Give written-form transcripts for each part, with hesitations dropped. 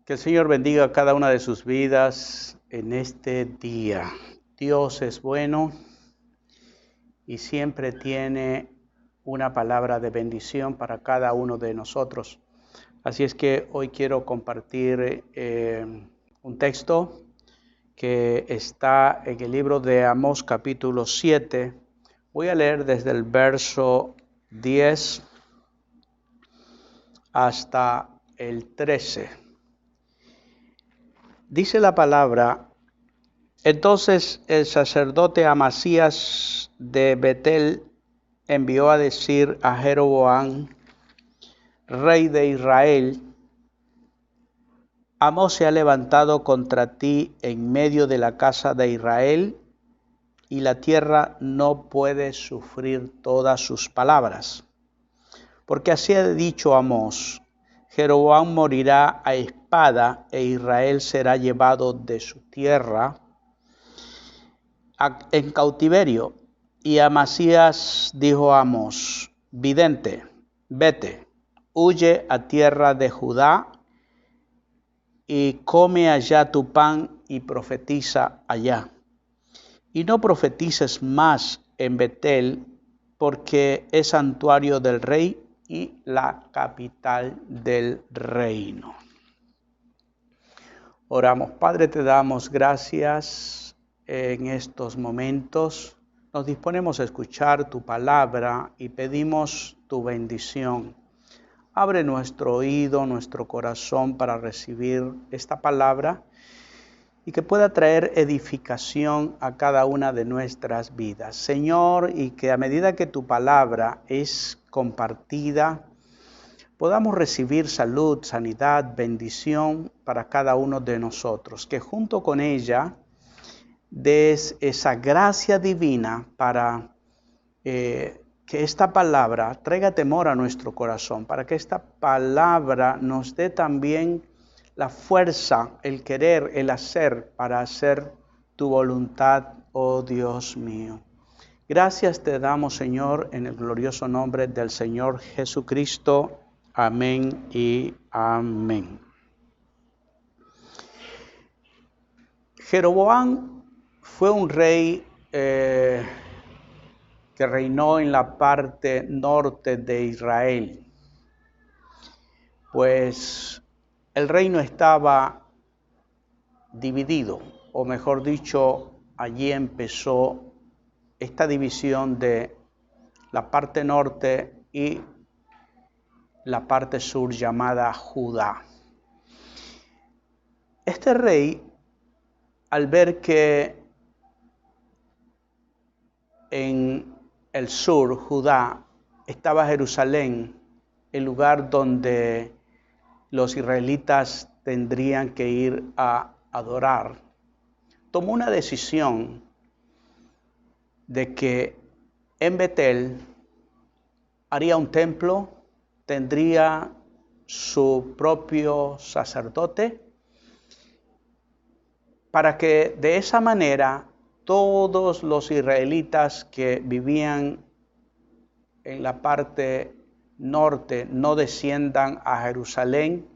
Que el Señor bendiga cada una de sus vidas en este día. Dios es bueno y siempre tiene una palabra de bendición para cada uno de nosotros. Así es que hoy quiero compartir un texto que está en el libro de Amós capítulo 7. Voy a leer desde el verso 10 hasta el 13. Dice la palabra: Entonces el sacerdote Amasías de Betel envió a decir a Jeroboam, rey de Israel: Amós se ha levantado contra ti en medio de la casa de Israel, y la tierra no puede sufrir todas sus palabras. Porque así ha dicho Amós: Jeroboam morirá a espada, e Israel será llevado de su tierra en cautiverio. Y Amasías dijo a Amós, vidente: vete, huye a tierra de Judá, y come allá tu pan, y profetiza allá. Y no profetices más en Betel, porque es santuario del rey y la capital del reino. Oramos. Padre, te damos gracias en estos momentos. Nos disponemos a escuchar tu palabra y pedimos tu bendición. Abre nuestro oído, nuestro corazón para recibir esta palabra y que pueda traer edificación a cada una de nuestras vidas. Señor, y que a medida que tu palabra es compartida, podamos recibir salud, sanidad, bendición para cada uno de nosotros. Que junto con ella des esa gracia divina para que esta palabra traiga temor a nuestro corazón, para que esta palabra nos dé también la fuerza, el querer, el hacer para hacer tu voluntad, oh Dios mío. Gracias te damos, Señor, en el glorioso nombre del Señor Jesucristo. Amén y amén. Jeroboam fue un rey que reinó en la parte norte de Israel. Pues el reino estaba dividido, o mejor dicho, allí empezó esta división de la parte norte y la parte sur llamada Judá. Este rey, al ver que en el sur, Judá, estaba Jerusalén, el lugar donde los israelitas tendrían que ir a adorar, tomó una decisión de que en Betel haría un templo, tendría su propio sacerdote, para que de esa manera todos los israelitas que vivían en la parte norte no desciendan a Jerusalén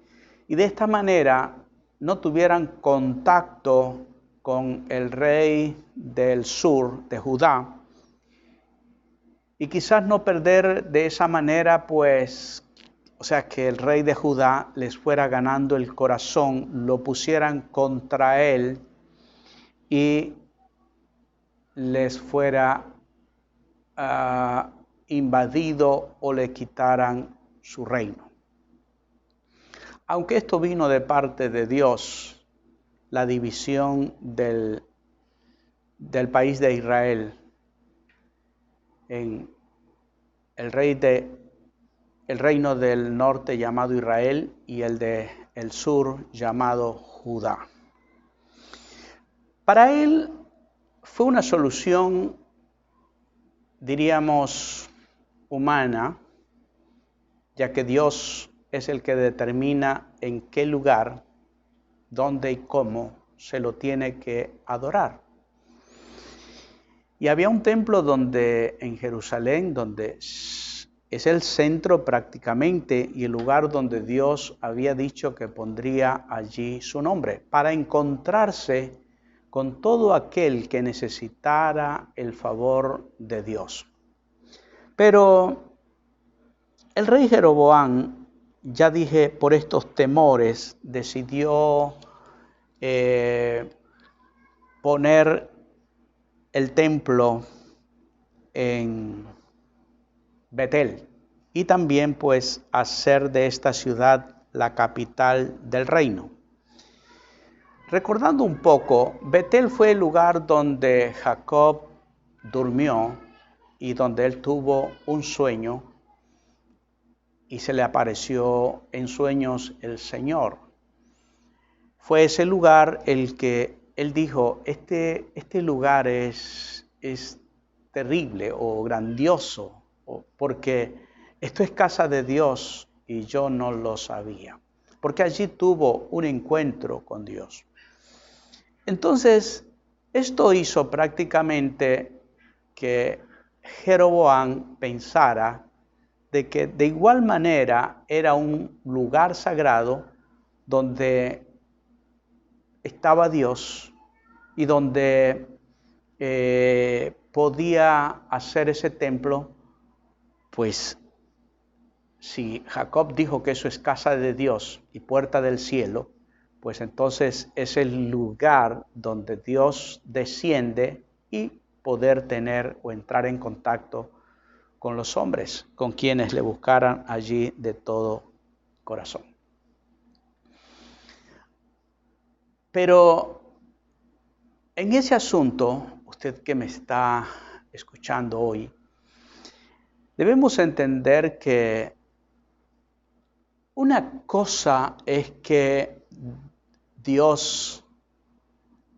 y de esta manera no tuvieran contacto con el rey del sur, de Judá, y quizás no perder de esa manera, pues, o sea, que el rey de Judá les fuera ganando el corazón, lo pusieran contra él y les fuera invadido o le quitaran su reino. Aunque esto vino de parte de Dios, la división del país de Israel en el reino del norte llamado Israel y el del sur llamado Judá. Para él fue una solución, diríamos, humana, ya que Dios es el que determina en qué lugar, dónde y cómo se lo tiene que adorar. Y había un templo en Jerusalén donde es el centro prácticamente y el lugar donde Dios había dicho que pondría allí su nombre, para encontrarse con todo aquel que necesitara el favor de Dios. Pero el rey Jeroboam, ya dije, por estos temores, decidió poner el templo en Betel y también pues hacer de esta ciudad la capital del reino. Recordando un poco, Betel fue el lugar donde Jacob durmió y donde él tuvo un sueño y se le apareció en sueños el Señor. Fue ese lugar el que él dijo, este lugar es terrible o grandioso, porque esto es casa de Dios y yo no lo sabía, porque allí tuvo un encuentro con Dios. Entonces, esto hizo prácticamente que Jeroboam pensara de que de igual manera era un lugar sagrado donde estaba Dios y donde podía hacer ese templo, pues si Jacob dijo que eso es casa de Dios y puerta del cielo, pues entonces es el lugar donde Dios desciende y poder tener o entrar en contacto con los hombres, con quienes le buscaran allí de todo corazón. Pero en ese asunto, usted que me está escuchando hoy, debemos entender que una cosa es que Dios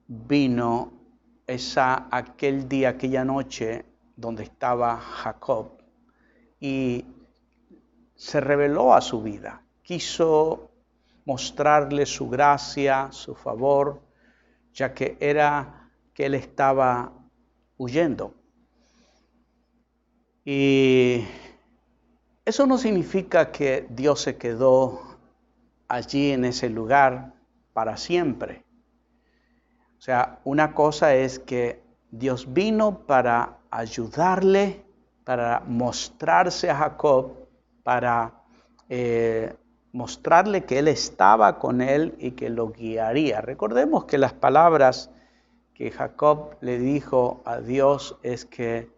vino aquel día, aquella noche donde estaba Jacob y se reveló a su vida. Quiso mostrarle su gracia, su favor, ya que él estaba huyendo. Y eso no significa que Dios se quedó allí en ese lugar para siempre. O sea, una cosa es que Dios vino para ayudarle, para mostrarse a Jacob, para mostrarle que él estaba con él y que lo guiaría. Recordemos que las palabras que Jacob le dijo a Dios es que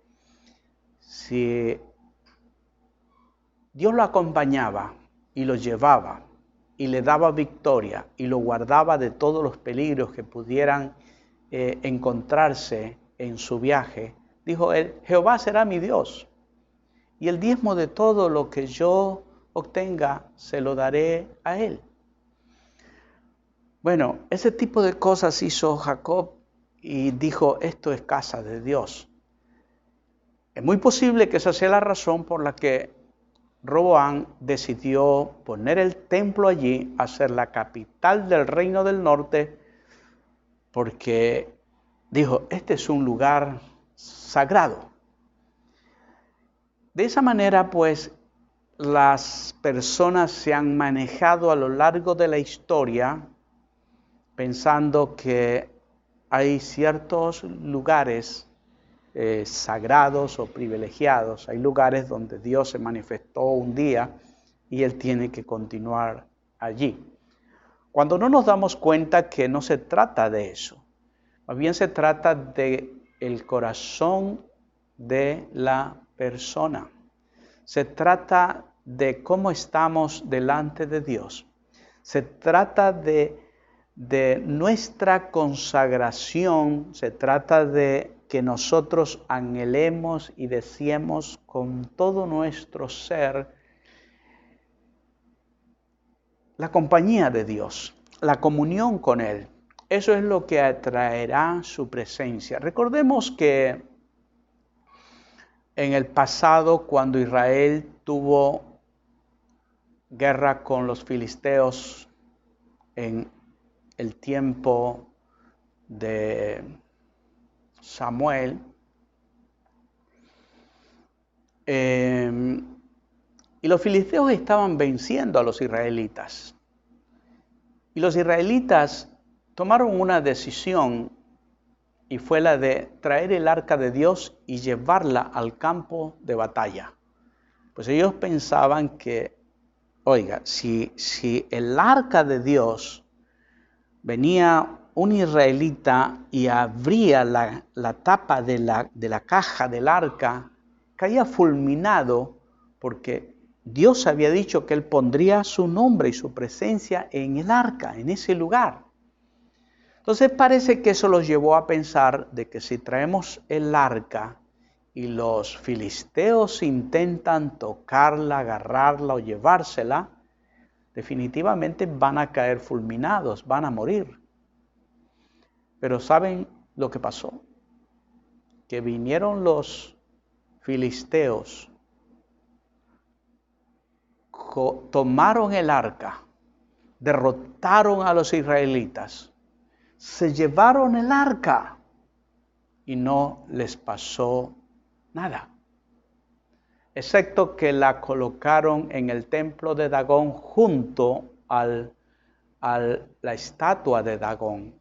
si Dios lo acompañaba y lo llevaba y le daba victoria y lo guardaba de todos los peligros que pudieran encontrarse en su viaje, dijo él, Jehová será mi Dios y el diezmo de todo lo que yo obtenga se lo daré a él. Bueno, ese tipo de cosas hizo Jacob y dijo, esto es casa de Dios. Es muy posible que esa sea la razón por la que Roboam decidió poner el templo allí, hacer la capital del reino del norte, porque dijo, este es un lugar sagrado. De esa manera, pues, las personas se han manejado a lo largo de la historia pensando que hay ciertos lugares sagrados o privilegiados. Hay lugares donde Dios se manifestó un día y Él tiene que continuar allí. Cuando no nos damos cuenta que no se trata de eso, más bien se trata de el corazón de la persona. Se trata de cómo estamos delante de Dios. Se trata de nuestra consagración, se trata de que nosotros anhelemos y deseemos con todo nuestro ser la compañía de Dios, la comunión con Él. Eso es lo que atraerá su presencia. Recordemos que en el pasado, cuando Israel tuvo guerra con los filisteos en el tiempo de Samuel, Y los filisteos estaban venciendo a los israelitas. Y los israelitas tomaron una decisión y fue la de traer el arca de Dios y llevarla al campo de batalla. Pues ellos pensaban que, oiga, si el arca de Dios venía un israelita y abría la tapa de la caja del arca, caía fulminado porque Dios había dicho que Él pondría su nombre y su presencia en el arca, en ese lugar. Entonces parece que eso los llevó a pensar de que si traemos el arca y los filisteos intentan tocarla, agarrarla o llevársela, definitivamente van a caer fulminados, van a morir. Pero ¿saben lo que pasó? Que vinieron los filisteos, tomaron el arca, derrotaron a los israelitas, se llevaron el arca y no les pasó nada. Excepto que la colocaron en el templo de Dagón junto a la estatua de Dagón.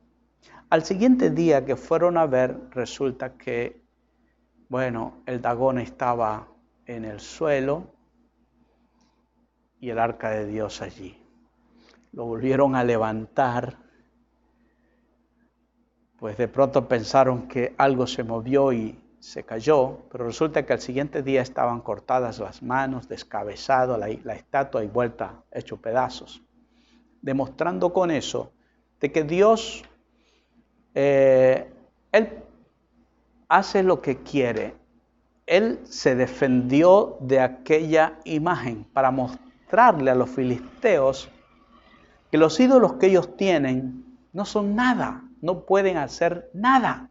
Al siguiente día que fueron a ver, resulta que, el Dagón estaba en el suelo y el arca de Dios allí. Lo volvieron a levantar, pues de pronto pensaron que algo se movió y se cayó, pero resulta que al siguiente día estaban cortadas las manos, descabezado la estatua y vuelta hecho pedazos, demostrando con eso de que Dios, Él hace lo que quiere. Él se defendió de aquella imagen para mostrarle a los filisteos que los ídolos que ellos tienen no son nada, no pueden hacer nada.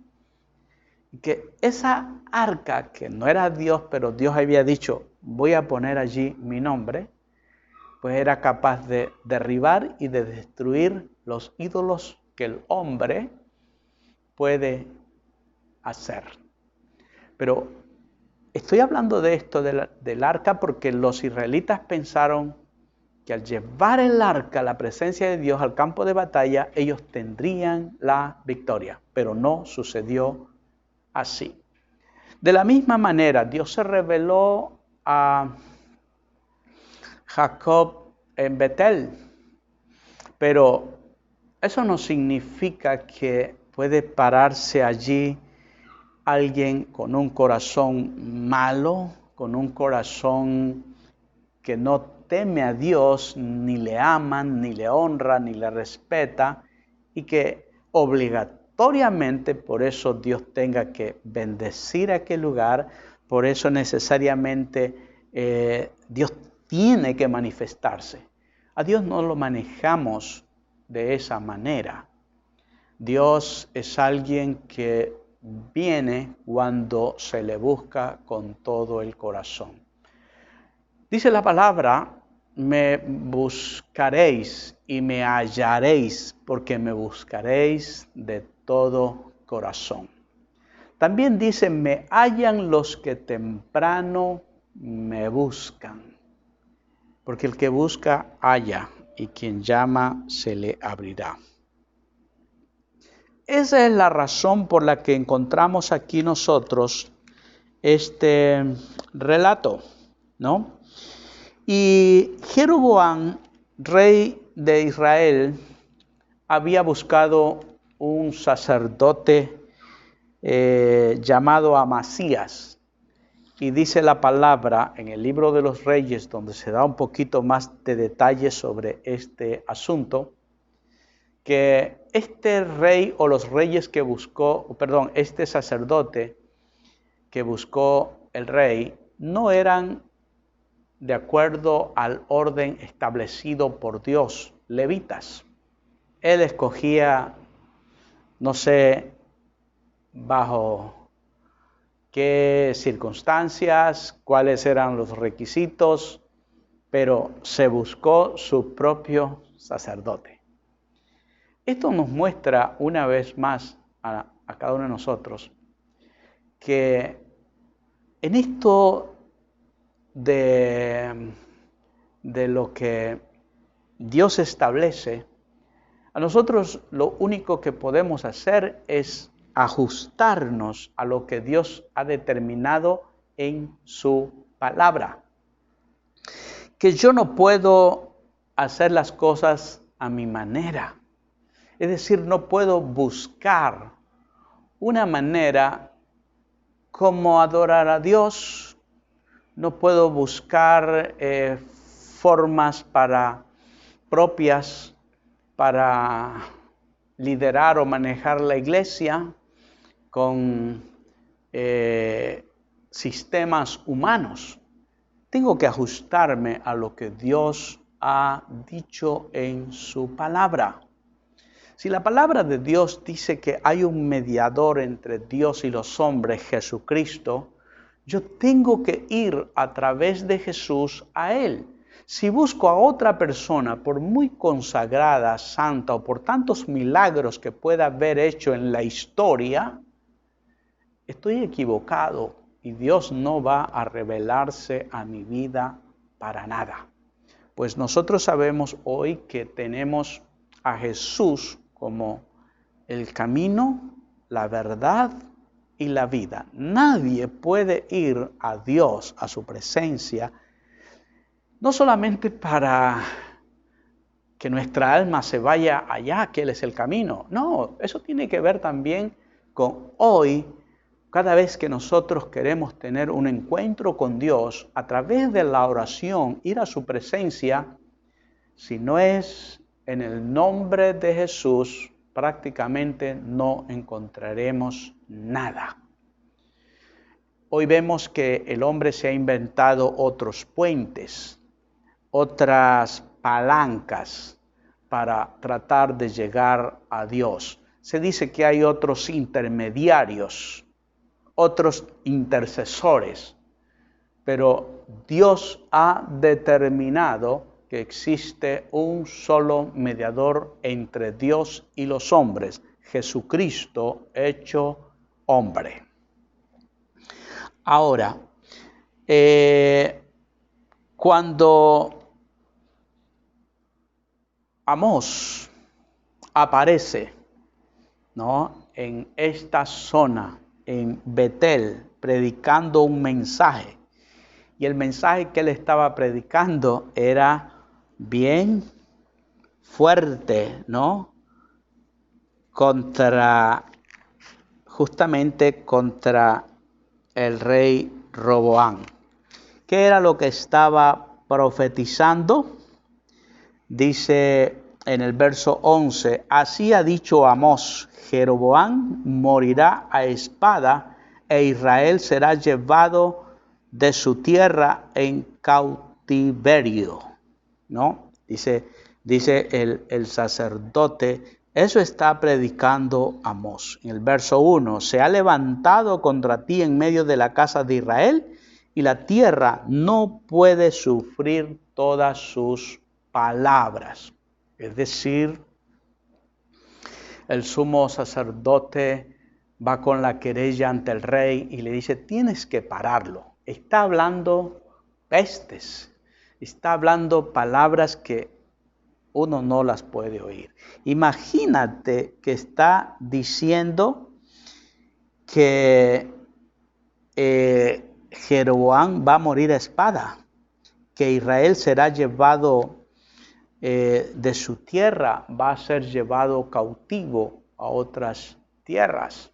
Y que esa arca, que no era Dios, pero Dios había dicho, voy a poner allí mi nombre, pues era capaz de derribar y de destruir los ídolos que el hombre puede hacer. Pero estoy hablando de esto del arca porque los israelitas pensaron que al llevar el arca, la presencia de Dios al campo de batalla, ellos tendrían la victoria, pero no sucedió así. De la misma manera, Dios se reveló a Jacob en Betel, pero eso no significa que puede pararse allí alguien con un corazón malo, con un corazón que no teme a Dios, ni le aman, ni le honra, ni le respeta, y que obligatoriamente por eso Dios tenga que bendecir aquel lugar, por eso necesariamente Dios tiene que manifestarse. A Dios no lo manejamos de esa manera. Dios es alguien que viene cuando se le busca con todo el corazón. Dice la palabra, me buscaréis y me hallaréis, porque me buscaréis de todo corazón. También dice, me hallan los que temprano me buscan, porque el que busca halla, y quien llama se le abrirá. Esa es la razón por la que encontramos aquí nosotros este relato, ¿no? Y Jeroboam, rey de Israel, había buscado un sacerdote llamado Amasías. Y dice la palabra en el libro de los Reyes, donde se da un poquito más de detalles sobre este asunto, que este rey o los reyes que buscó, este sacerdote que buscó el rey, no eran de acuerdo al orden establecido por Dios, levitas. Él escogía, no sé, bajo qué circunstancias, cuáles eran los requisitos, pero se buscó su propio sacerdote. Esto nos muestra una vez más a cada uno de nosotros que en esto de de lo que Dios establece, a nosotros lo único que podemos hacer es ajustarnos a lo que Dios ha determinado en su palabra. Que yo no puedo hacer las cosas a mi manera. Es decir, no puedo buscar una manera como adorar a Dios. No puedo buscar formas propias para liderar o manejar la iglesia con sistemas humanos. Tengo que ajustarme a lo que Dios ha dicho en su palabra. Si la palabra de Dios dice que hay un mediador entre Dios y los hombres, Jesucristo, yo tengo que ir a través de Jesús a Él. Si busco a otra persona, por muy consagrada, santa o por tantos milagros que pueda haber hecho en la historia, estoy equivocado y Dios no va a revelarse a mi vida para nada. Pues nosotros sabemos hoy que tenemos a Jesús como el camino, la verdad y la vida. Nadie puede ir a Dios, a su presencia, no solamente para que nuestra alma se vaya allá, que Él es el camino. No, eso tiene que ver también con hoy, cada vez que nosotros queremos tener un encuentro con Dios, a través de la oración, ir a su presencia, si no es en el nombre de Jesús, prácticamente no encontraremos nada. Hoy vemos que el hombre se ha inventado otros puentes, otras palancas para tratar de llegar a Dios. Se dice que hay otros intermediarios, otros intercesores, pero Dios ha determinado que existe un solo mediador entre Dios y los hombres, Jesucristo hecho hombre. Ahora, cuando Amós aparece, ¿no?, en esta zona, en Betel, predicando un mensaje, y el mensaje que él estaba predicando era bien fuerte, ¿no?, justamente contra el rey Roboam. ¿Qué era lo que estaba profetizando? Dice en el verso 11, así ha dicho Amós, Jeroboam morirá a espada e Israel será llevado de su tierra en cautiverio, ¿no? Dice el sacerdote, eso está predicando Amós. En el verso 1, se ha levantado contra ti en medio de la casa de Israel y la tierra no puede sufrir todas sus palabras. Es decir, el sumo sacerdote va con la querella ante el rey y le dice, tienes que pararlo. Está hablando pestes, está hablando palabras que uno no las puede oír. Imagínate que está diciendo que Jeroboam va a morir a espada, que Israel será llevado de su tierra, va a ser llevado cautivo a otras tierras.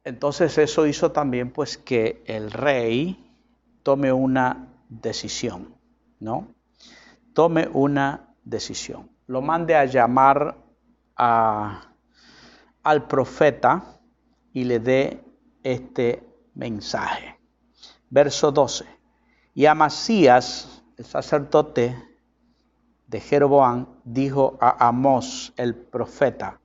Entonces eso hizo también pues que el rey tome una decisión, ¿no? Tome una decisión. Lo mande a llamar al profeta y le dé este mensaje. Verso 12. Y Amasías, el sacerdote de Jeroboam, dijo a Amós, el profeta,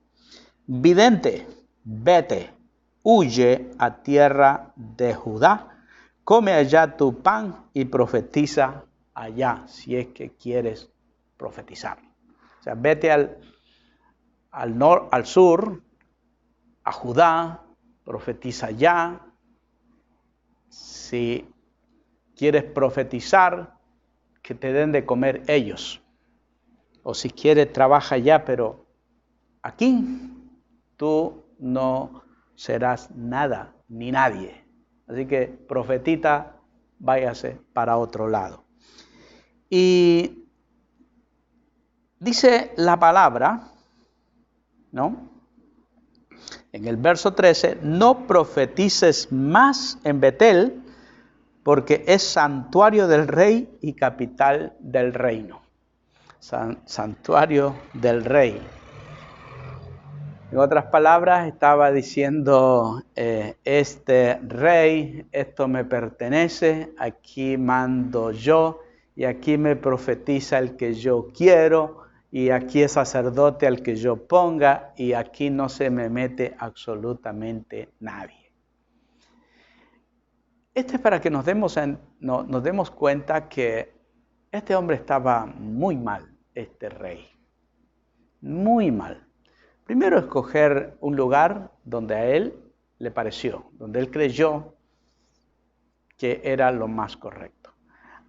vidente, vete, huye a tierra de Judá, come allá tu pan y profetiza allá, si es que quieres profetizar. O sea, vete al sur, a Judá, profetiza allá. Si quieres profetizar, que te den de comer ellos. O si quieres, trabaja allá, pero aquí tú no serás nada ni nadie. Así que, profetita, váyase para otro lado. Y dice la palabra, ¿no? En el verso 13, no profetices más en Betel, porque es santuario del rey y capital del reino. Santuario del rey. En otras palabras, estaba diciendo, este rey, esto me pertenece, aquí mando yo, y aquí me profetiza el que yo quiero, y aquí es sacerdote al que yo ponga, y aquí no se me mete absolutamente nadie. Esto es para que nos demos cuenta que este hombre estaba muy mal, este rey. Muy mal. Primero, escoger un lugar donde a él le pareció, donde él creyó que era lo más correcto.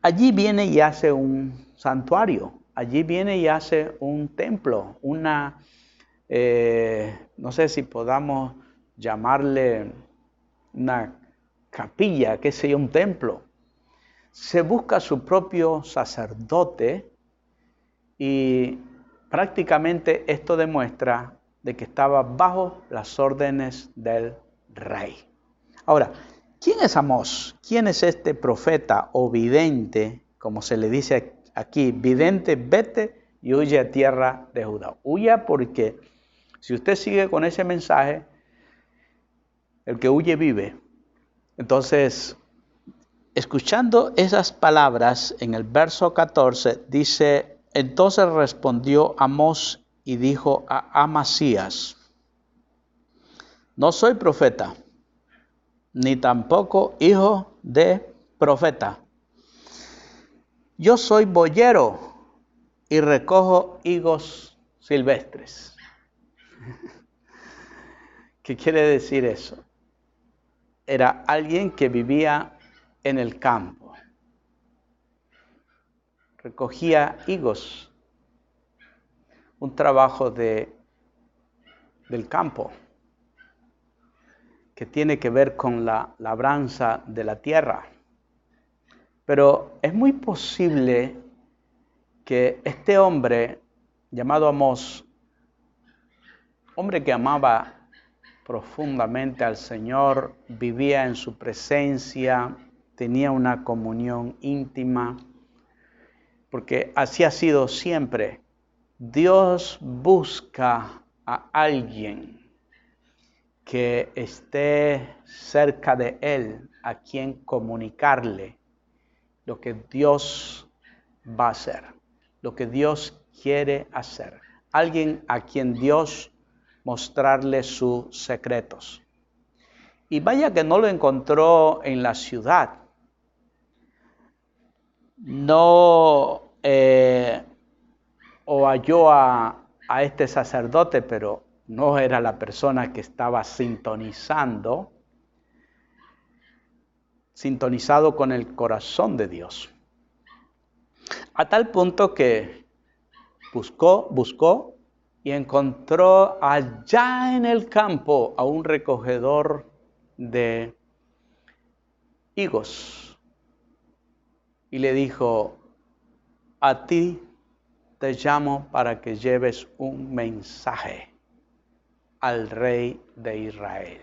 Allí viene y hace un santuario, allí viene y hace un templo, no sé si podamos llamarle una capilla, qué sé yo, un templo. Se busca su propio sacerdote y prácticamente esto demuestra de que estaba bajo las órdenes del rey. Ahora, ¿quién es Amós? ¿Quién es este profeta o vidente, como se le dice aquí? Vidente, vete y huye a tierra de Judá. Huya porque si usted sigue con ese mensaje, el que huye vive. Entonces, escuchando esas palabras en el verso 14, dice, entonces respondió Amós y dijo a Amasías, no soy profeta, ni tampoco hijo de profeta. Yo soy boyero y recojo higos silvestres. ¿Qué quiere decir eso? Era alguien que vivía en el campo. Recogía higos, un trabajo del campo, que tiene que ver con la labranza de la tierra. Pero es muy posible que este hombre, llamado Amós, hombre que amaba profundamente al Señor, vivía en su presencia, tenía una comunión íntima, porque así ha sido siempre. Dios busca a alguien que esté cerca de Él, a quien comunicarle lo que Dios va a hacer, lo que Dios quiere hacer. Alguien a quien Dios mostrarle sus secretos. Y vaya que no lo encontró en la ciudad. No o halló a este sacerdote, pero no era la persona que estaba sintonizado con el corazón de Dios. A tal punto que buscó y encontró allá en el campo a un recogedor de higos. Y le dijo, a ti te llamo para que lleves un mensaje al rey de Israel.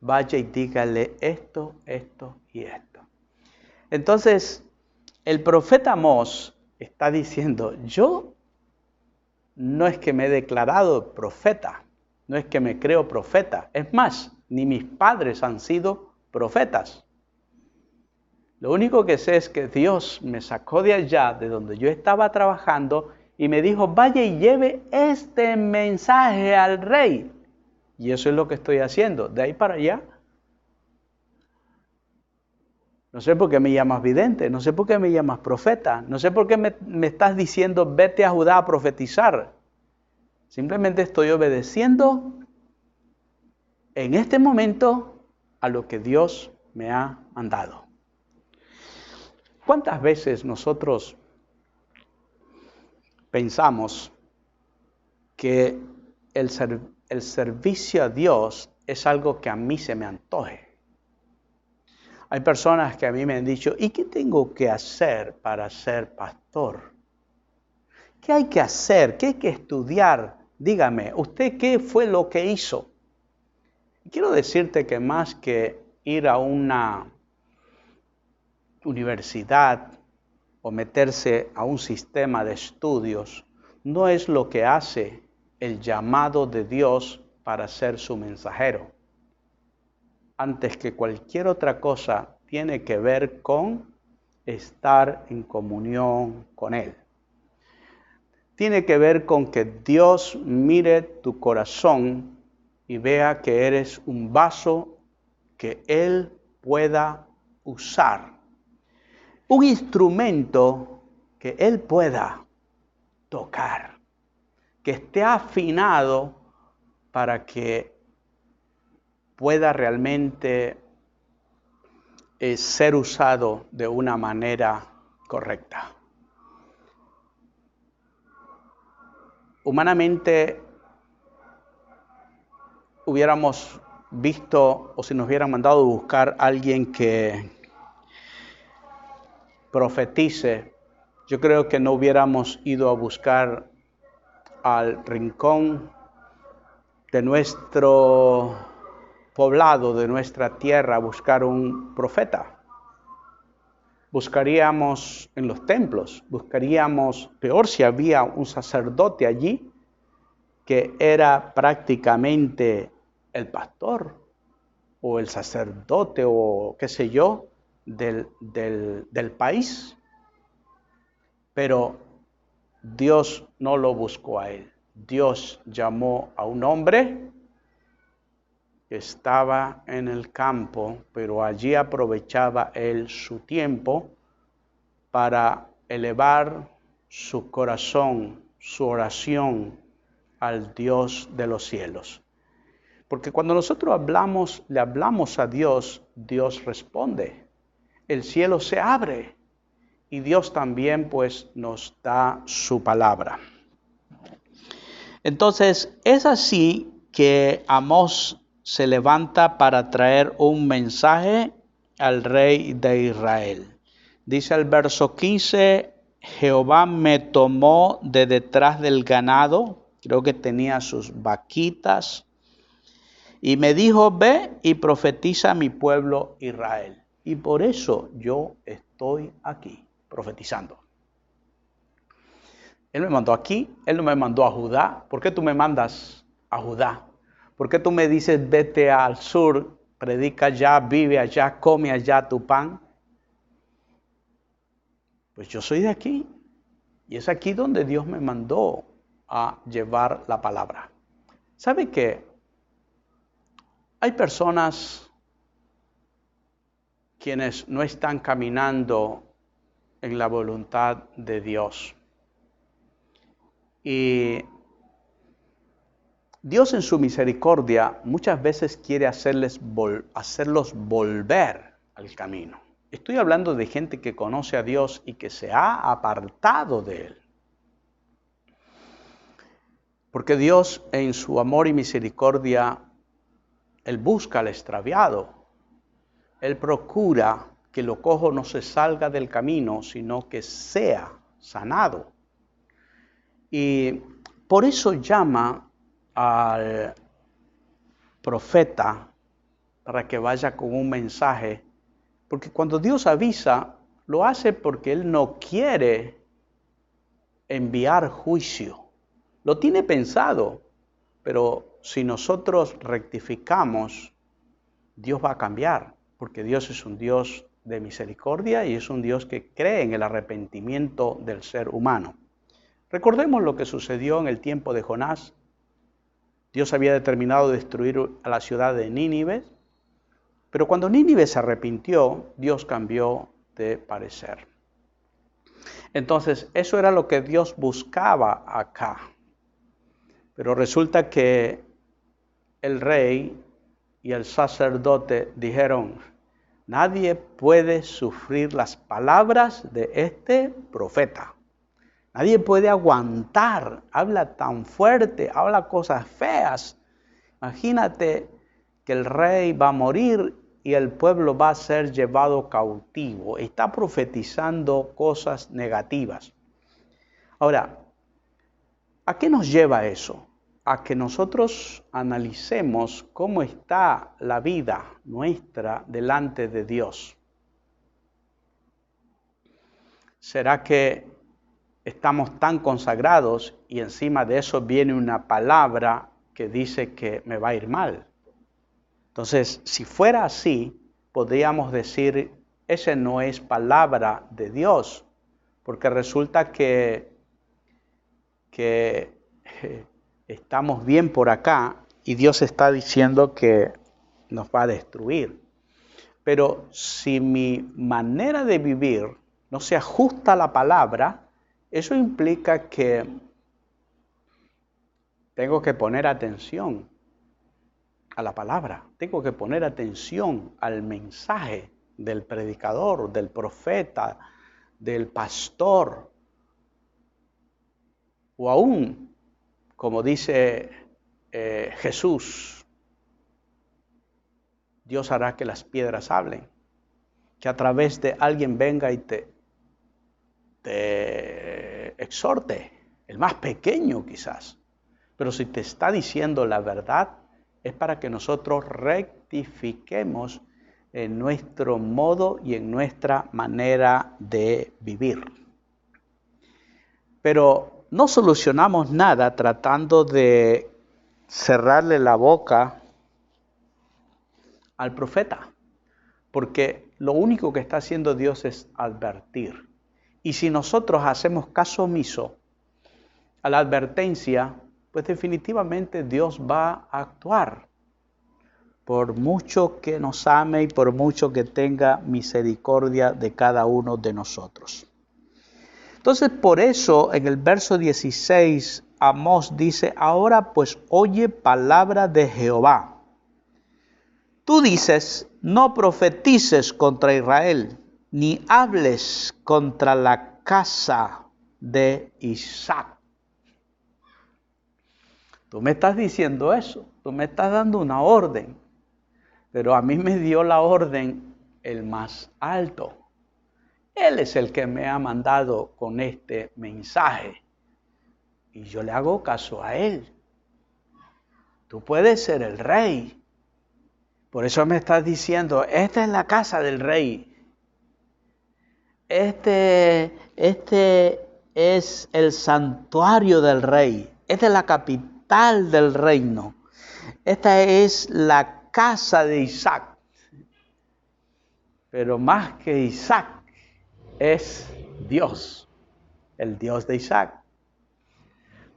Vaya y dígale esto, esto y esto. Entonces, el profeta Amós está diciendo, yo no es que me he declarado profeta, no es que me creo profeta. Es más, ni mis padres han sido profetas. Lo único que sé es que Dios me sacó de allá, de donde yo estaba trabajando, y me dijo, vaya y lleve este mensaje al rey. Y eso es lo que estoy haciendo, de ahí para allá. No sé por qué me llamas vidente, no sé por qué me llamas profeta, no sé por qué me estás diciendo vete a Judá a profetizar. Simplemente estoy obedeciendo en este momento a lo que Dios me ha mandado. ¿Cuántas veces nosotros pensamos que el servicio a Dios es algo que a mí se me antoje? Hay personas que a mí me han dicho, ¿y qué tengo que hacer para ser pastor? ¿Qué hay que hacer? ¿Qué hay que estudiar? Dígame, ¿usted qué fue lo que hizo? Quiero decirte que más que ir a una universidad o meterse a un sistema de estudios, no es lo que hace el llamado de Dios para ser su mensajero. Antes que cualquier otra cosa, tiene que ver con estar en comunión con Él. Tiene que ver con que Dios mire tu corazón y vea que eres un vaso que Él pueda usar. Un instrumento que Él pueda tocar, que esté afinado para que pueda realmente ser usado de una manera correcta. Humanamente hubiéramos visto, o si nos hubieran mandado a buscar a alguien que profetice, yo creo que no hubiéramos ido a buscar al rincón de nuestro poblado, de nuestra tierra, a buscar un profeta. Buscaríamos en los templos, buscaríamos, peor si había un sacerdote allí, que era prácticamente el pastor o el sacerdote o qué sé yo del país. Pero Dios no lo buscó a él. Dios llamó a un hombre que estaba en el campo, pero allí aprovechaba él su tiempo para elevar su corazón, su oración al Dios de los cielos. Porque cuando nosotros le hablamos a Dios, Dios responde. El cielo se abre y Dios también pues nos da su palabra. Entonces es así que Amós se levanta para traer un mensaje al rey de Israel. Dice el verso 15, Jehová me tomó de detrás del ganado, creo que tenía sus vaquitas, y me dijo, ve y profetiza a mi pueblo Israel. Y por eso yo estoy aquí, profetizando. Él me mandó aquí, Él no me mandó a Judá. ¿Por qué tú me mandas a Judá? ¿Por qué tú me dices, vete al sur, predica allá, vive allá, come allá tu pan? Pues yo soy de aquí. Y es aquí donde Dios me mandó a llevar la palabra. ¿Sabe qué? Hay personas quienes no están caminando en la voluntad de Dios. Y Dios en su misericordia muchas veces quiere hacerlos volver al camino. Estoy hablando de gente que conoce a Dios y que se ha apartado de Él. Porque Dios en su amor y misericordia, Él busca al extraviado. Él procura que lo cojo no se salga del camino, sino que sea sanado. Y por eso llama al profeta para que vaya con un mensaje. Porque cuando Dios avisa, lo hace porque Él no quiere enviar juicio. Lo tiene pensado, pero si nosotros rectificamos, Dios va a cambiar, porque Dios es un Dios de misericordia y es un Dios que cree en el arrepentimiento del ser humano. Recordemos lo que sucedió en el tiempo de Jonás. Dios había determinado destruir a la ciudad de Nínive, pero cuando Nínive se arrepintió, Dios cambió de parecer. Entonces, eso era lo que Dios buscaba acá. Pero resulta que el rey y el sacerdote dijeron, Nadie puede sufrir las palabras de este profeta. Nadie puede aguantar, habla tan fuerte, habla cosas feas. Imagínate que el rey va a morir y el pueblo va a ser llevado cautivo. Está profetizando cosas negativas. Ahora, ¿a qué nos lleva eso? A que nosotros analicemos cómo está la vida nuestra delante de Dios. ¿Será que estamos tan consagrados y encima de eso viene una palabra que dice que me va a ir mal? Entonces, si fuera así, podríamos decir, esa no es palabra de Dios, porque resulta que estamos bien por acá y Dios está diciendo que nos va a destruir. Pero si mi manera de vivir no se ajusta a la palabra, eso implica que tengo que poner atención a la palabra, tengo que poner atención al mensaje del predicador, del profeta, del pastor, o aún, como dice Jesús, Dios hará que las piedras hablen, que a través de alguien venga y te exhorte, el más pequeño quizás, pero si te está diciendo la verdad, es para que nosotros rectifiquemos en nuestro modo y en nuestra manera de vivir. Pero no solucionamos nada tratando de cerrarle la boca al profeta, porque lo único que está haciendo Dios es advertir. Y si nosotros hacemos caso omiso a la advertencia, pues definitivamente Dios va a actuar, por mucho que nos ame y por mucho que tenga misericordia de cada uno de nosotros. Entonces, por eso, en el verso 16, Amós dice, ahora pues oye palabra de Jehová. Tú dices, no profetices contra Israel, ni hables contra la casa de Isaac. Tú me estás diciendo eso, tú me estás dando una orden, pero a mí me dio la orden el más alto. Él es el que me ha mandado con este mensaje y yo le hago caso a él. Tú puedes ser el rey. Por eso me estás diciendo, esta es la casa del rey. Este es el santuario del rey. Esta es la capital del reino. Esta es la casa de Isaac. Pero más que Isaac es Dios, el Dios de Isaac.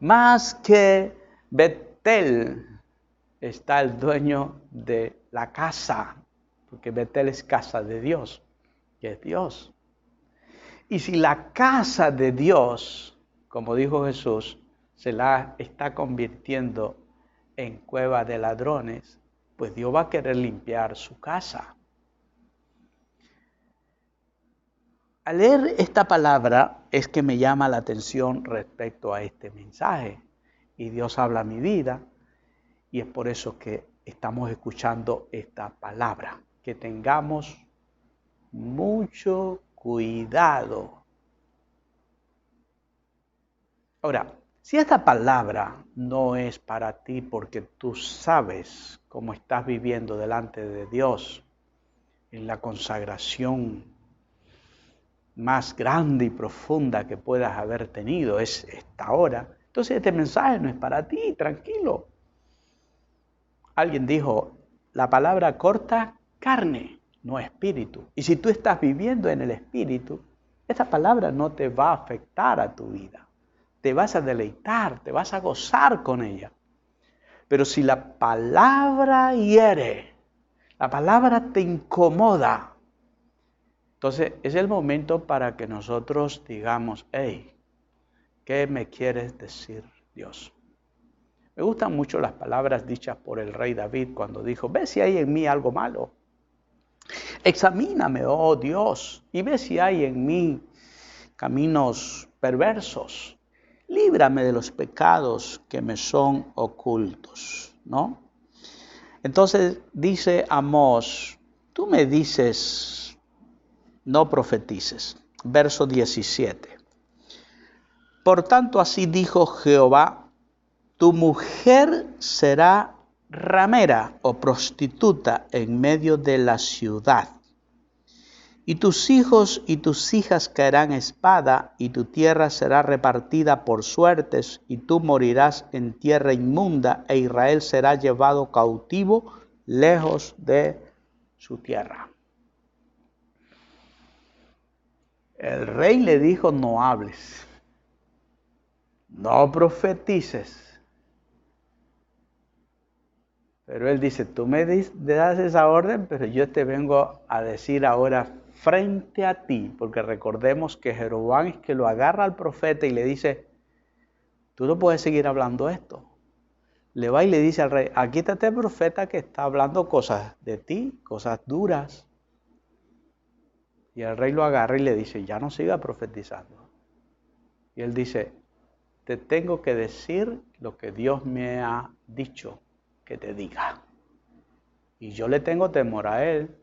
Más que Betel está el dueño de la casa, porque Betel es casa de Dios, que es Dios. Y si la casa de Dios, como dijo Jesús, se la está convirtiendo en cueva de ladrones, pues Dios va a querer limpiar su casa. Al leer esta palabra es que me llama la atención respecto a este mensaje. Y Dios habla a mi vida y es por eso que estamos escuchando esta palabra. Que tengamos mucho cuidado. Ahora, si esta palabra no es para ti porque tú sabes cómo estás viviendo delante de Dios en la consagración más grande y profunda que puedas haber tenido es esta hora, entonces este mensaje no es para ti, tranquilo. Alguien dijo, la palabra corta carne, no espíritu. Y si tú estás viviendo en el espíritu, esta palabra no te va a afectar a tu vida. Te vas a deleitar, te vas a gozar con ella. Pero si la palabra hiere, la palabra te incomoda, entonces es el momento para que nosotros digamos, hey, ¿qué me quieres decir, Dios? Me gustan mucho las palabras dichas por el rey David cuando dijo, ve si hay en mí algo malo. Examíname, oh Dios, y ve si hay en mí caminos perversos. Líbrame de los pecados que me son ocultos, ¿no? Entonces dice Amós, tú me dices, no profetices. Verso 17. Por tanto, así dijo Jehová, tu mujer será ramera o prostituta en medio de la ciudad. Y tus hijos y tus hijas caerán espada, y tu tierra será repartida por suertes, y tú morirás en tierra inmunda, e Israel será llevado cautivo lejos de su tierra. El rey le dijo, no hables, no profetices. Pero él dice, tú me das esa orden, pero yo te vengo a decir ahora frente a ti, porque recordemos que Jeroboam es que lo agarra al profeta y le dice, tú no puedes seguir hablando esto. Le va y le dice al rey, aquí está este profeta que está hablando cosas de ti, cosas duras. Y el rey lo agarra y le dice, ya no siga profetizando. Y él dice, te tengo que decir lo que Dios me ha dicho que te diga. Y yo le tengo temor a él.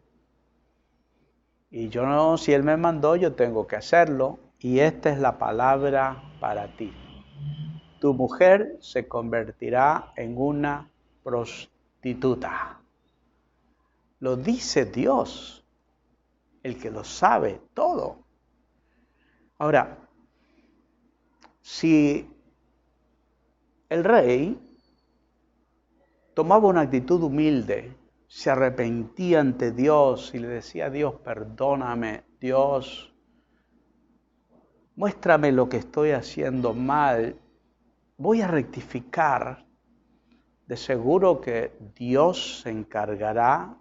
Y yo no, si él me mandó, yo tengo que hacerlo. Y esta es la palabra para ti. Tu mujer se convertirá en una prostituta. Lo dice Dios, el que lo sabe todo. Ahora, si el rey tomaba una actitud humilde, se arrepentía ante Dios y le decía a Dios, perdóname, Dios, muéstrame lo que estoy haciendo mal, voy a rectificar. De seguro que Dios se encargará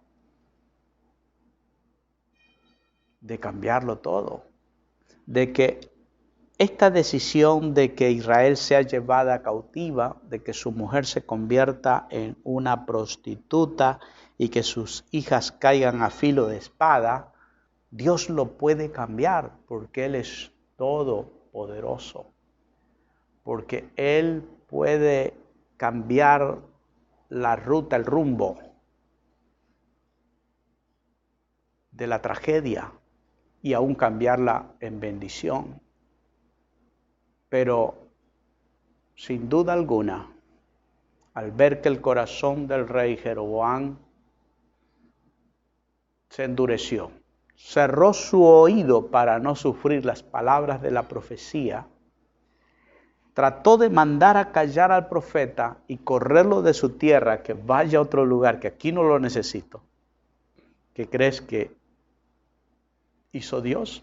de cambiarlo todo, de que esta decisión de que Israel sea llevada cautiva, de que su mujer se convierta en una prostituta y que sus hijas caigan a filo de espada, Dios lo puede cambiar porque Él es todopoderoso, porque Él puede cambiar la ruta, el rumbo de la tragedia y aún cambiarla en bendición. Pero, sin duda alguna, al ver que el corazón del rey Jeroboam se endureció, cerró su oído para no sufrir las palabras de la profecía, trató de mandar a callar al profeta y correrlo de su tierra, que vaya a otro lugar, que aquí no lo necesito. ¿Qué crees que hizo Dios?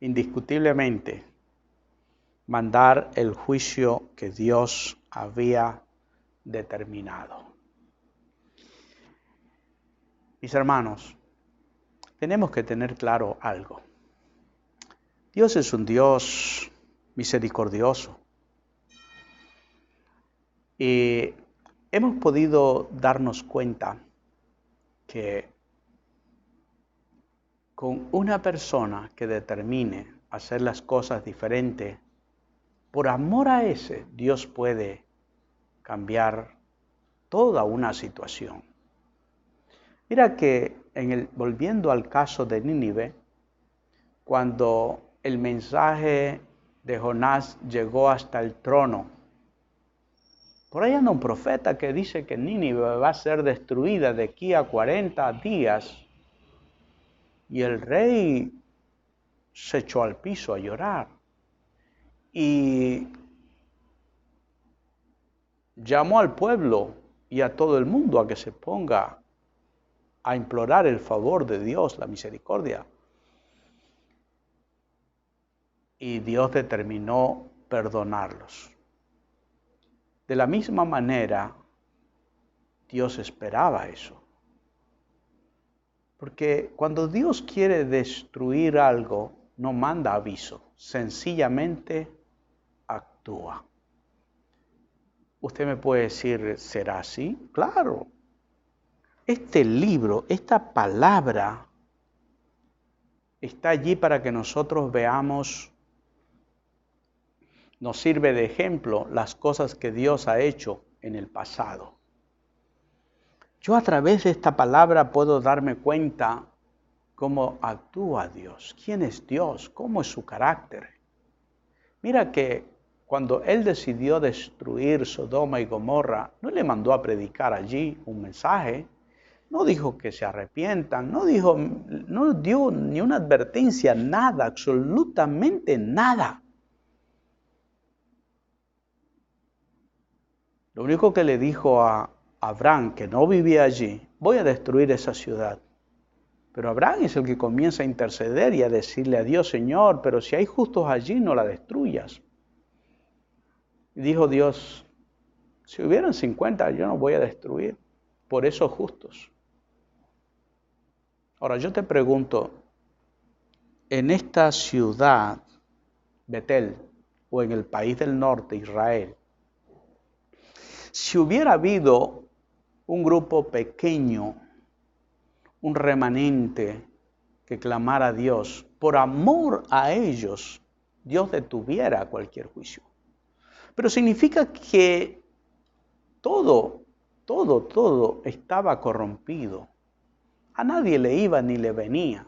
Indiscutiblemente, mandar el juicio que Dios había determinado. Mis hermanos, tenemos que tener claro algo. Dios es un Dios misericordioso. Y hemos podido darnos cuenta que con una persona que determine hacer las cosas diferentes, por amor a ese, Dios puede cambiar toda una situación. Mira que volviendo al caso de Nínive, cuando el mensaje de Jonás llegó hasta el trono, por ahí anda un profeta que dice que Nínive va a ser destruida de aquí a 40 días. Y el rey se echó al piso a llorar. Y llamó al pueblo y a todo el mundo a que se ponga a implorar el favor de Dios, la misericordia. Y Dios determinó perdonarlos. De la misma manera, Dios esperaba eso. Porque cuando Dios quiere destruir algo, no manda aviso, sencillamente actúa. Usted me puede decir, ¿será así? Claro. Este libro, esta palabra, está allí para que nosotros veamos, nos sirve de ejemplo las cosas que Dios ha hecho en el pasado. Yo a través de esta palabra puedo darme cuenta cómo actúa Dios, quién es Dios, cómo es su carácter. Mira que cuando Él decidió destruir Sodoma y Gomorra, no le mandó a predicar allí un mensaje, no dijo que se arrepientan, no dio ni una advertencia, nada, absolutamente nada. Lo único que le dijo a Abraham, que no vivía allí, voy a destruir esa ciudad. Pero Abraham es el que comienza a interceder y a decirle a Dios, Señor, pero si hay justos allí, no la destruyas. Y dijo Dios, si hubieran 50, yo no voy a destruir por esos justos. Ahora yo te pregunto, en esta ciudad, Betel, o en el país del norte, Israel, si hubiera habido un grupo pequeño, un remanente que clamara a Dios, por amor a ellos, Dios detuviera cualquier juicio. Pero significa que todo estaba corrompido. A nadie le iba ni le venía.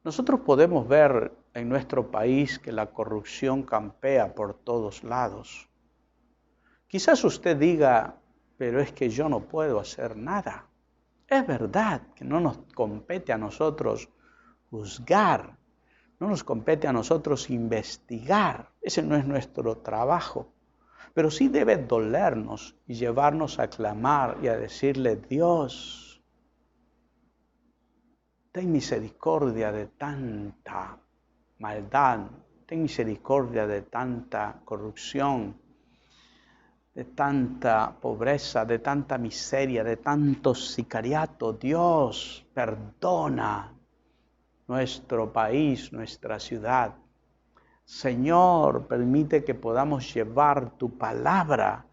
Nosotros podemos ver en nuestro país que la corrupción campea por todos lados. Quizás usted diga, pero es que yo no puedo hacer nada. Es verdad que no nos compete a nosotros juzgar, no nos compete a nosotros investigar. Ese no es nuestro trabajo. Pero sí debe dolernos y llevarnos a clamar y a decirle, Dios, ten misericordia de tanta maldad, ten misericordia de tanta corrupción, de tanta pobreza, de tanta miseria, de tanto sicariato. Dios, perdona nuestro país, nuestra ciudad. Señor, permite que podamos llevar tu palabra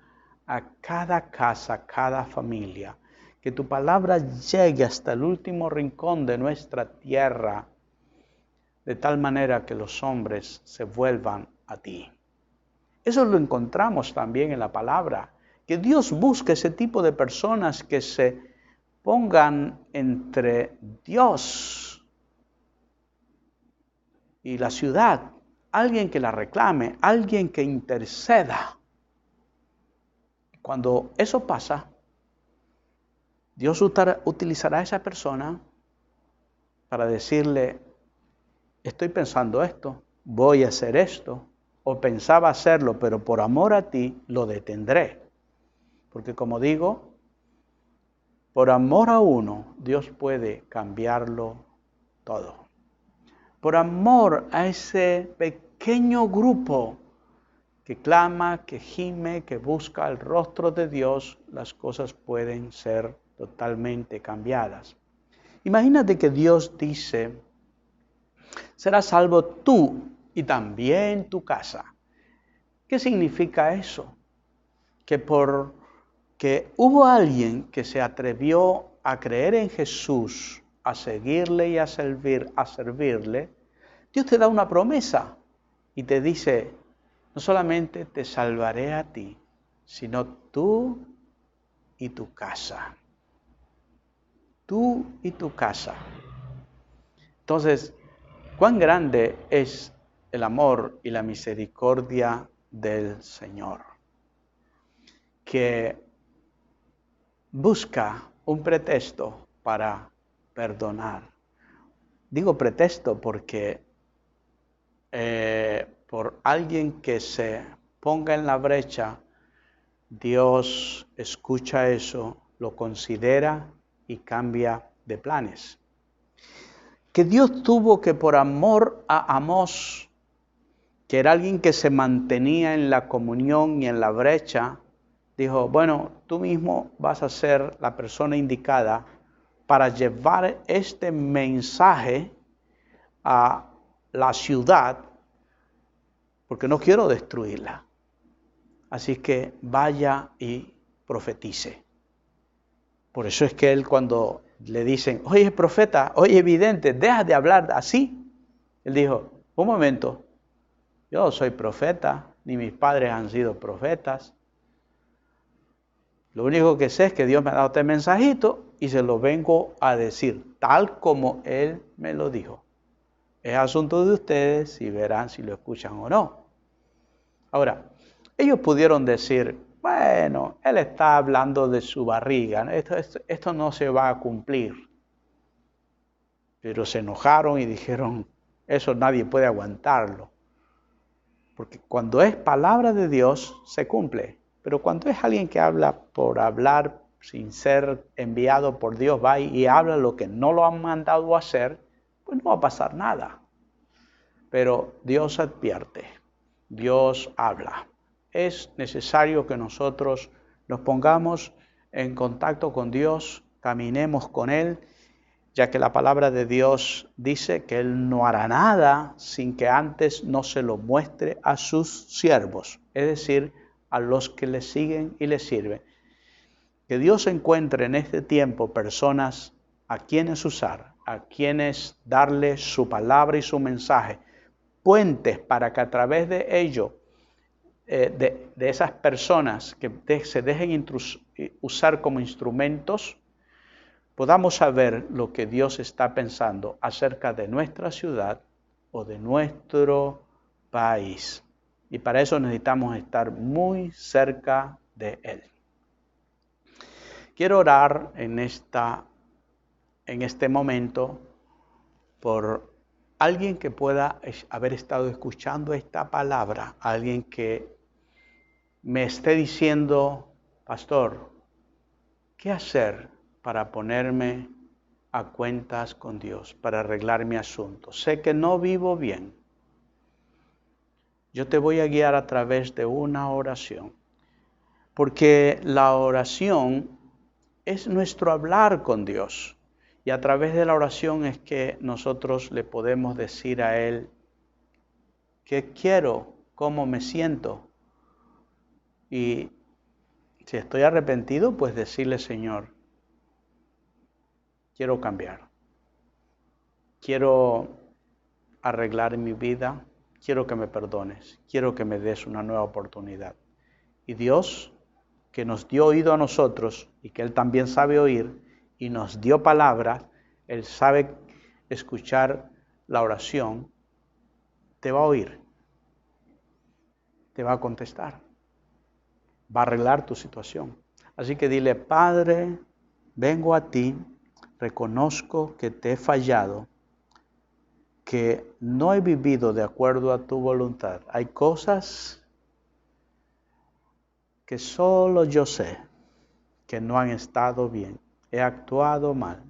a cada casa, a cada familia. Que tu palabra llegue hasta el último rincón de nuestra tierra, de tal manera que los hombres se vuelvan a ti. Eso lo encontramos también en la palabra, que Dios busca ese tipo de personas que se pongan entre Dios y la ciudad, alguien que la reclame, alguien que interceda. Cuando eso pasa, Dios utilizará a esa persona para decirle, estoy pensando esto, voy a hacer esto, o pensaba hacerlo, pero por amor a ti lo detendré. Porque como digo, por amor a uno, Dios puede cambiarlo todo. Por amor a ese pequeño grupo que clama, que gime, que busca el rostro de Dios, las cosas pueden ser totalmente cambiadas. Imagínate que Dios dice, serás salvo tú y también tu casa. ¿Qué significa eso? Que porque hubo alguien que se atrevió a creer en Jesús, a seguirle y a servirle, Dios te da una promesa y te dice, no solamente te salvaré a ti, sino tú y tu casa. Tú y tu casa. Entonces, ¿cuán grande es el amor y la misericordia del Señor? Que busca un pretexto para perdonar. Digo pretexto porque por alguien que se ponga en la brecha, Dios escucha eso, lo considera y cambia de planes. Que Dios tuvo que por amor a Amós, que era alguien que se mantenía en la comunión y en la brecha, dijo, bueno, tú mismo vas a ser la persona indicada para llevar este mensaje a la ciudad, porque no quiero destruirla. Así que vaya y profetice. Por eso es que él cuando le dicen, oye profeta, oye vidente, deja de hablar así. Él dijo, un momento, yo no soy profeta, ni mis padres han sido profetas. Lo único que sé es que Dios me ha dado este mensajito y se lo vengo a decir, tal como Él me lo dijo. Es asunto de ustedes y verán si lo escuchan o no. Ahora, ellos pudieron decir, bueno, Él está hablando de su barriga, ¿no? Esto no se va a cumplir. Pero se enojaron y dijeron, eso nadie puede aguantarlo. Porque cuando es palabra de Dios, se cumple. Pero cuando es alguien que habla por hablar sin ser enviado por Dios, va y habla lo que no lo han mandado a hacer, pues no va a pasar nada. Pero Dios advierte, Dios habla. Es necesario que nosotros nos pongamos en contacto con Dios, caminemos con Él, ya que la palabra de Dios dice que Él no hará nada sin que antes no se lo muestre a sus siervos, es decir, a los que le siguen y le sirven. Que Dios encuentre en este tiempo personas a quienes usar, a quienes darle su palabra y su mensaje, puentes para que a través de ello, de esas personas que se dejen usar como instrumentos, podamos saber lo que Dios está pensando acerca de nuestra ciudad o de nuestro país. Y para eso necesitamos estar muy cerca de Él. Quiero orar en este momento por alguien que pueda haber estado escuchando esta palabra, alguien que me esté diciendo, pastor, ¿qué hacer para ponerme a cuentas con Dios, para arreglar mi asunto? Sé que no vivo bien. Yo te voy a guiar a través de una oración, porque la oración es nuestro hablar con Dios. Y a través de la oración es que nosotros le podemos decir a Él qué quiero, cómo me siento. Y si estoy arrepentido, pues decirle, Señor, quiero cambiar. Quiero arreglar mi vida. Quiero que me perdones. Quiero que me des una nueva oportunidad. Y Dios, que nos dio oído a nosotros y que Él también sabe oír y nos dio palabras, Él sabe escuchar la oración, te va a oír, te va a contestar, va a arreglar tu situación. Así que dile, Padre, vengo a ti, reconozco que te he fallado, que no he vivido de acuerdo a tu voluntad. Hay cosas que solo yo sé que no han estado bien. He actuado mal.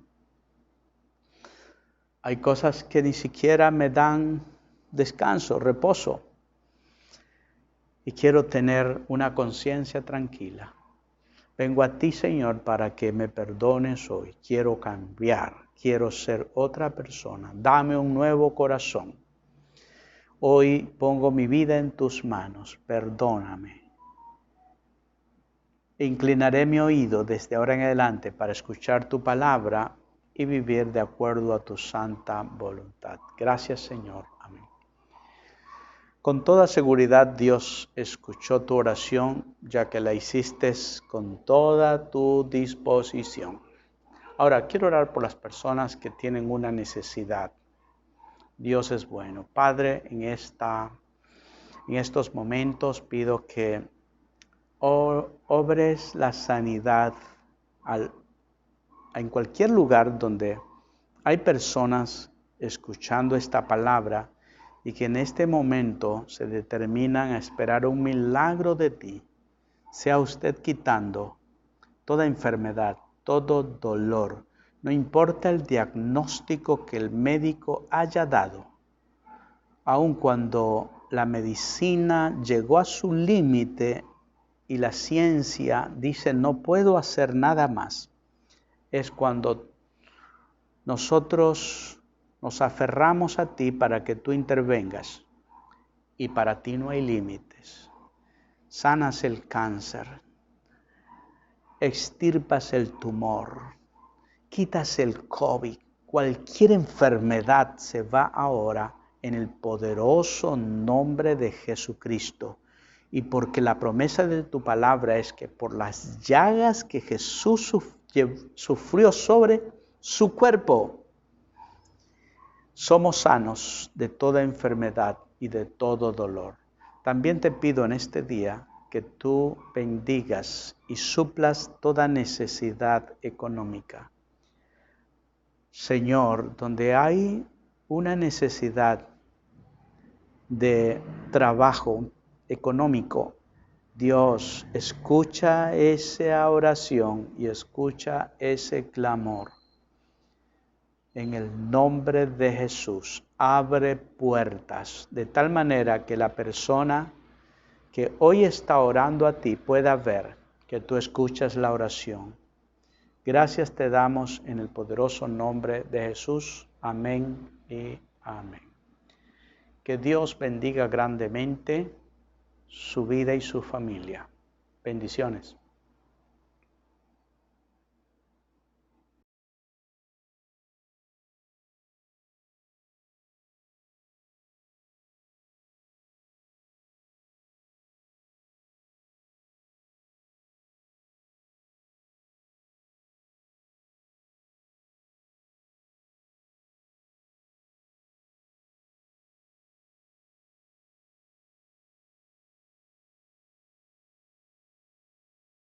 Hay cosas que ni siquiera me dan descanso, reposo. Y quiero tener una conciencia tranquila. Vengo a ti, Señor, para que me perdones hoy. Quiero cambiar, quiero ser otra persona. Dame un nuevo corazón. Hoy pongo mi vida en tus manos. Perdóname. Inclinaré mi oído desde ahora en adelante para escuchar tu palabra y vivir de acuerdo a tu santa voluntad. Gracias, Señor. Amén. Con toda seguridad Dios escuchó tu oración, ya que la hiciste con toda tu disposición. Ahora, quiero orar por las personas que tienen una necesidad. Dios es bueno. Padre, en estos momentos pido que obres la sanidad en cualquier lugar donde hay personas escuchando esta palabra y que en este momento se determinan a esperar un milagro de ti. Sea usted quitando toda enfermedad, todo dolor, no importa el diagnóstico que el médico haya dado, aun cuando la medicina llegó a su límite y la ciencia dice no puedo hacer nada más, es cuando nosotros nos aferramos a ti para que tú intervengas y para ti no hay límites. Sanas el cáncer, extirpas el tumor, quitas el COVID. Cualquier enfermedad se va ahora en el poderoso nombre de Jesucristo. Y porque la promesa de tu palabra es que por las llagas que Jesús sufrió sobre su cuerpo, somos sanos de toda enfermedad y de todo dolor. También te pido en este día que tú bendigas y suplas toda necesidad económica. Señor, donde hay una necesidad de trabajo económico, Dios, escucha esa oración y escucha ese clamor. En el nombre de Jesús, abre puertas de tal manera que la persona que hoy está orando a ti pueda ver que tú escuchas la oración. Gracias te damos en el poderoso nombre de Jesús. Amén y amén. Que Dios bendiga grandemente su vida y su familia. Bendiciones.